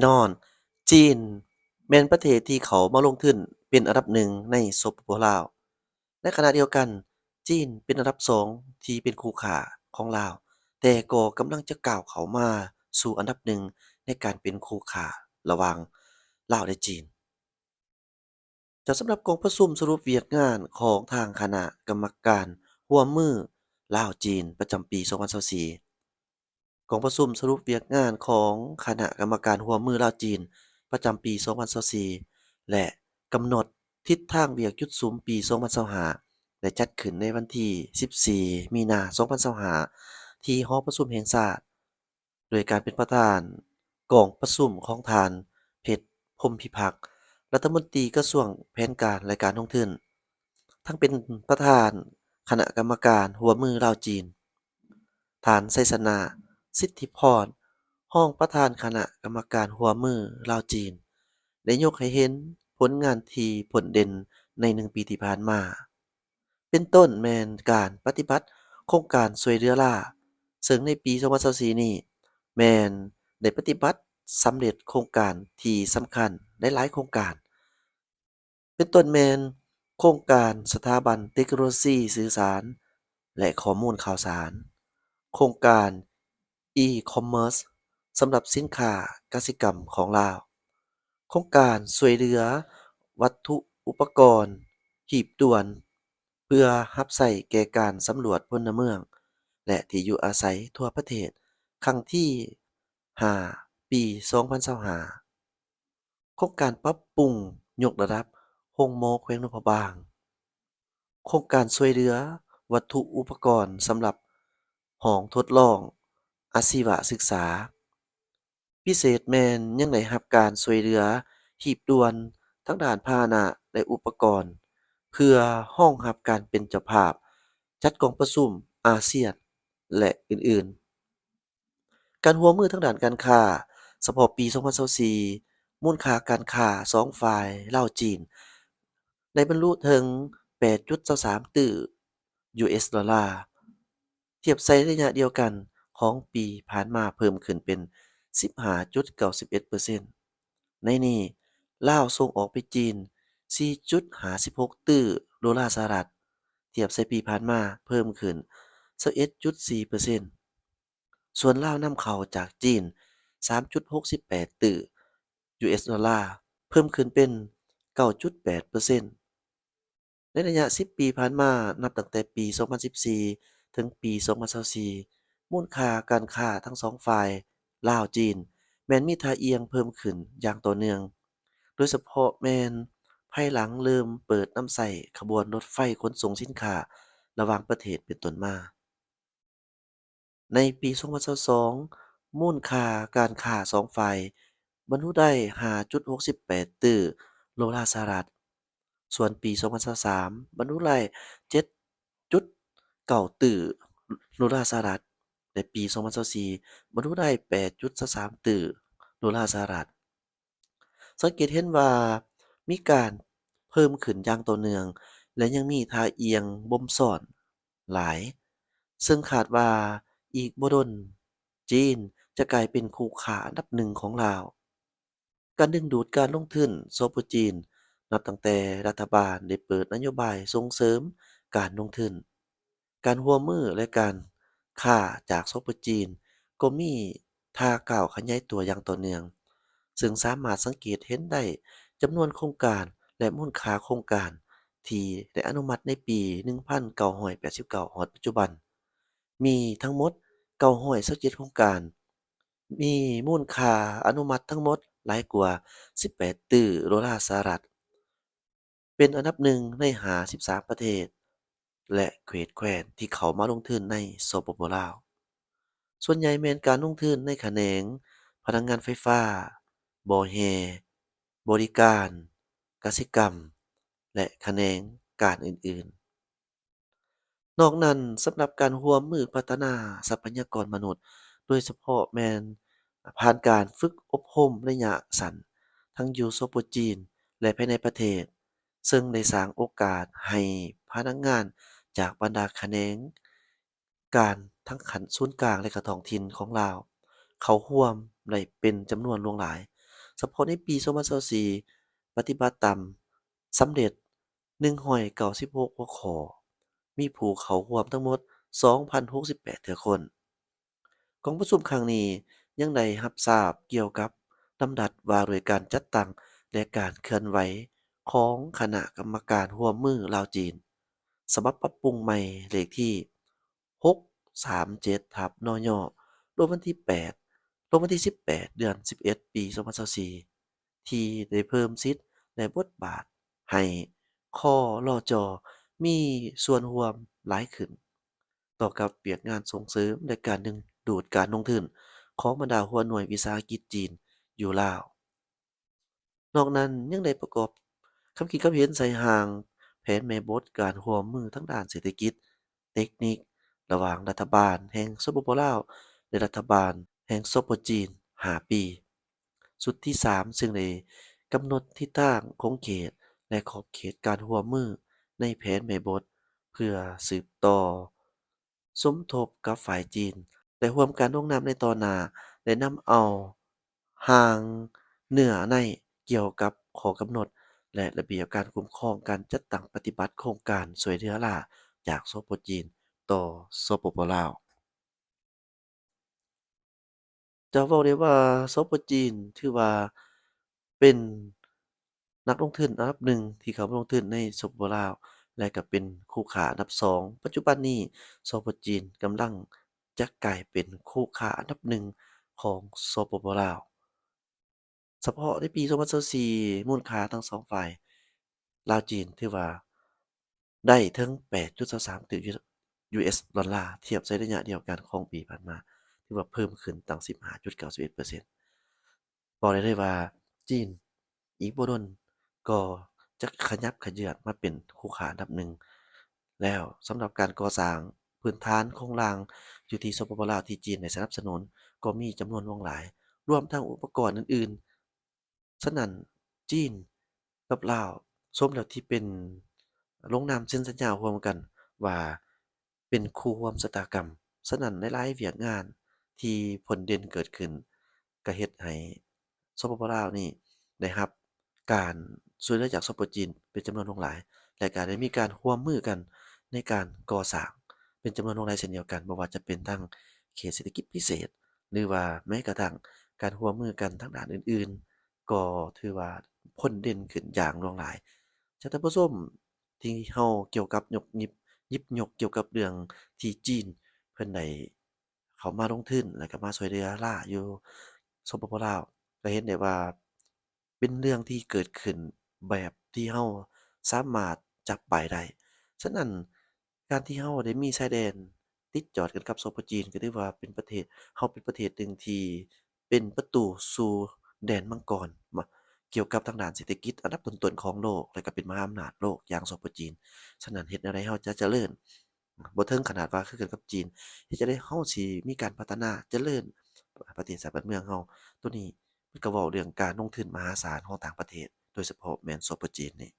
นอนจีนแม่นประเทศที่เขามาลงทุนเป็นอันดับหนึ่งในสปปลาวในขณะเดียวกันจีนเป็นอันดับ2ที่เป็นคู่ค้าของลาวแต่ก็กำลังจะก้าวเข้ามาสู่อันดับหนึ่งในการเป็นคู่ค้าระหว่างลาวและจีนจะสำหรับกองประชุมสรุปเวียกงานของทางคณะกรรมการร่วมมือลาวจีนประจำปี2024 กองประชุมสรุปเวียกงานของคณะกรรมการร่วมมือลาวจีนประจำปี2024และกำหนดทิศทางเวียกหยุดสุมปี2025ได้จัดขึ้นในวันที่14มีนา2025ที่หอประชุมแห่งชาติโดยการเป็นประธานกองประชุมของท่านเพชรพรหมพิพักษ์รัฐมนตรีกระทรวงแผนการและการท่องเที่ยวทั้งเป็นประธานคณะกรรมการร่วมมือลาวจีนท่านไซสนา สิทธิพรรองประธานคณะกรรมการร่วมมือลาวจีนได้ยกให้เห็นผลงานที่โดดเด่นใน1ปีที่ผ่านมาเป็นต้นแม่นการปฏิบัติโครงการช่วยเหลือราซึ่งในปี2024นี้แม่นได้ปฏิบัติสำเร็จโครงการที่สำคัญหลายๆโครงการเป็นต้นแม่นโครงการสถาบันเทคโนโลยีสื่อสารและข้อมูลข่าวสารโครงการ e-commerce สำหรับสินค้ากสิกรรมของลาวโครงการช่วยเหลือวัตถุอุปกรณ์หีบด่วนเพื่อรับใช้แก่การสำรวจพลเมืองและที่อยู่อาศัยทั่วประเทศครั้งที่5ปี2025โครงการปรับปรุงยกระดับโรงหมอแขวงหลวงพระบางโครงการช่วยเหลือวัตถุอุปกรณ์สำหรับห้องทดลองอาชีวศึกษา พิเศษแม่นยังได้รับการช่วยเหลือหีบด่วนทั้งด้านพาหนะและอุปกรณ์เพื่อรองรับการเป็นเจ้าภาพจัดกองประชุมอาเซียนและอื่นๆการร่วมมือทางด้านการค้าเฉพาะปี2024มูลค่าการค้าสองฝ่ายลาวจีนได้บรรลุถึง 8.23 ตื้อ US ดอลลาร์เทียบใส่ระยะเดียวกันของปีผ่านมาเพิ่มขึ้นเป็น 15.91%ในนี้ลาวส่งออกไปจีน 4.56 ตื้อดอลลาร์สหรัฐเทียบใส่ปีผ่านมาเพิ่มขึ้น 21.4%ส่วนลาวนำเข้าจากจีน 3.68 ตื้อ US ดอลลาร์เพิ่มขึ้นเป็น 9.8%ในระยะ10ปีผ่านมานับตั้งแต่ปี2014ถึงปี2024มูลค่าการค้าทั้งสองฝ่ายลาวจีนแม้นมีท่าเอียงเพิ่มขึ้นอย่างต่อเนื่องโดยเฉพาะแม้นภายหลังเริ่มเปิดนำใช้ขบวนรถไฟขนส่งสินค้าระหว่างประเทศเป็นต้นมาในปี2022มูลค่าการค้าสองฝ่ายบรรลุได้ 5.68 ตื้อดอลลาร์สหรัฐส่วนปี2023บรรลุได้ 7.9 ตื้อดอลลาร์สหรัฐและปี2024บรรลุได้ 8.23 ตื้อดอลลาร์สหรัฐสังเกตเห็นว่ามีการเพิ่มขึ้นอย่างต่อเนื่องและยังมีท่าเอียงบ่มซ้อนหลายซึ่งคาดว่าอีกบ่ดนจีนจะกลายเป็นคู่ค้าอันดับหนึ่งของลาวการดึงดูดการลงทุนซบจีนนับตั้งแต่รัฐบาลได้เปิดนโยบายส่งเสริมการลงทุนการร่วมมือและการค้าจากซบจีนก็มีท่าก้าวขยายตัวอย่างต่อเนื่องซึ่งสามารถสังเกตเห็นได้จำนวนโครงการและมูลค่าโครงการที่ได้อนุมัติในปี1989ฮอดปัจจุบันมีทั้งหมด927โครงการมีมูลค่าอนุมัติทั้งหมดหลายกว่า18ตื้อดอลลาร์สหรัฐเป็นอันดับหนึ่งใน53ประเทศและเขตแคว้นที่เข้ามาลงทุนในสปปลาวส่วนใหญ่แม่นการลงทุนในแขนงพลังงานไฟฟ้าบ่อแร่บริการกสิกรรมและแขนงการอื่นๆนอกนั้นสำหรับการร่วมมือพัฒนาทรัพยากรมนุษย์โดยเฉพาะแม่นผ่านการฝึกอบรมระยะสั้นทั้งอยู่สปจีนและภายในประเทศซึ่งได้สร้างโอกาสให้พนักงานจากบรรดาแขนงการทั้งขันศูนย์กลางและก็ท้องถิ่นของลาวเข้าร่วมได้เป็นจำนวนหลวงหลาย เฉพาะในปี2024ปฏิบัติตามสำเร็จ196หัวข้อมีผู้เข้าร่วมทั้งหมด2,068เทื่อคนกองประชุมครั้งนี้ยังได้รับทราบเกี่ยวกับลำดับว่าด้วยการจัดตั้งและการเคลื่อนไหวของคณะกรรมการร่วมมือลาวจีนฉบับปรับปรุงใหม่เลขที่637/นย. ลงวันที่8ลงวันที่18เดือน11ปี2024ที่ได้เพิ่มสิทธิ์และบทบาทให้คลจ. มีส่วนร่วมหลายขึ้นต่อกับเวียกงานส่งเสริมและการดึงดูดการลงทุนของบรรดาหัวหน่วยวิสาหกิจจีนอยู่ลาว นอกนั้นยังได้ประกอบคำคิดความเห็นใส่ร่างแผนแม่บทการร่วมมือทางด้านเศรษฐกิจเทคนิคระหว่างรัฐบาลแห่งสปปลาวและรัฐบาลแห่งสปจีน5ปีสุดที่3ซึ่งได้กำหนดทิศทางของเขตและขอบเขตการร่วมมือในแผนแม่บทเพื่อสืบต่อสมทบกับฝ่ายจีนและร่วมกันลงนามในตอนหน้าและนำเอาร่างเนื้อในเกี่ยวกับข้อกำหนดและระเบียบการคุ้มครองการจัดตั้งปฏิบัติโครงการช่วยเหลือราษฎร์จากสปจีนต่อสปปลาวจะเว้าได้ว่าสปจีนถือว่าเป็นนักลงทุนอันดับหนึ่งที่เข้ามาลงทุนในสปปลาวและก็เป็นคู่ค้าอันดับ2ปัจจุบันนี้สปจีนกำลังจะกลายเป็นคู่ค้าอันดับหนึ่งของสปปลาว เฉพาะในปี2024มูลค่าทั้งสองฝ่ายลาวจีนถือว่าได้ถึง 8.23 ตริลลิอน US ดอลลาร์เทียบในระยะเดียวกันของปีผ่านมาถือว่าเพิ่มขึ้นตั้ง 15.91% บอกได้เลยว่าจีนอีกบ่โดนก็จะขยับเขยื้อนมาเป็นคู่ค้าอันดับหนึ่งแล้วสำหรับการก่อสร้างพื้นฐานโครงสร้างอยู่ที่สปปลาวที่จีนได้สนับสนุนก็มีจำนวนหลวงหลายรวมทั้งอุปกรณ์อื่นๆฉะนั้นจีนกับลาวสมแล้วที่เป็นลงนามเซ็นสัญญาร่วมกันว่าเป็นคู่ร่วมชะตากรรมฉะนั้นหลายๆเวียกงานที่ผลเด่นเกิดขึ้นก็เฮ็ดให้ สปปลาวนี่ได้รับการช่วยเหลือจากสปจีนเป็นจำนวนหลวงหลายและก็ได้มีการร่วมมือกันในการก่อสร้างเป็นจำนวนหลวงหลายเช่นเดียวกันบ่ว่าจะเป็นทางเขตเศรษฐกิจพิเศษหรือว่าแม้กระทั่งการร่วมมือกันทางด้านอื่นๆก็ถือว่าพ้นเด่นขึ้นอย่างหลวงหลายจากท่านผู้ชมที่เราเกี่ยวกับหยิบยกเกี่ยวกับเรื่องที่จีนเพิ่นได้เข้ามาลงทุนแล้วก็มาช่วยเหลือราอยู่สปปลาว ก็เห็นได้ว่าเป็นเรื่องที่เกิดขึ้นแบบที่เราสามารถจับต้องได้ฉะนั้นการที่เราได้มีชายแดนติดจอดกันกับสปปจีนก็ถือว่าเป็นประเทศเราเป็นประเทศหนึ่งที่เป็นประตูสู่แดนมังกรเกี่ยวกับทางด้านเศรษฐกิจอันดับต้นๆของโลกและก็เป็นมหาอำนาจโลกอย่างสปปจีนฉะนั้นเฮ็ดแนวใดเราจะเจริญบ่เทิงขนาดว่าคือกันกับจีนเฮ็ดจั่งใดเราสิมีการพัฒนาเจริญประเทศชาติบ้านเมืองเราตัวนี้ มันก็เว้าเรื่องการลงทุนมหาศาลของต่างประเทศโดยเฉพาะแม่น Super จีนนี่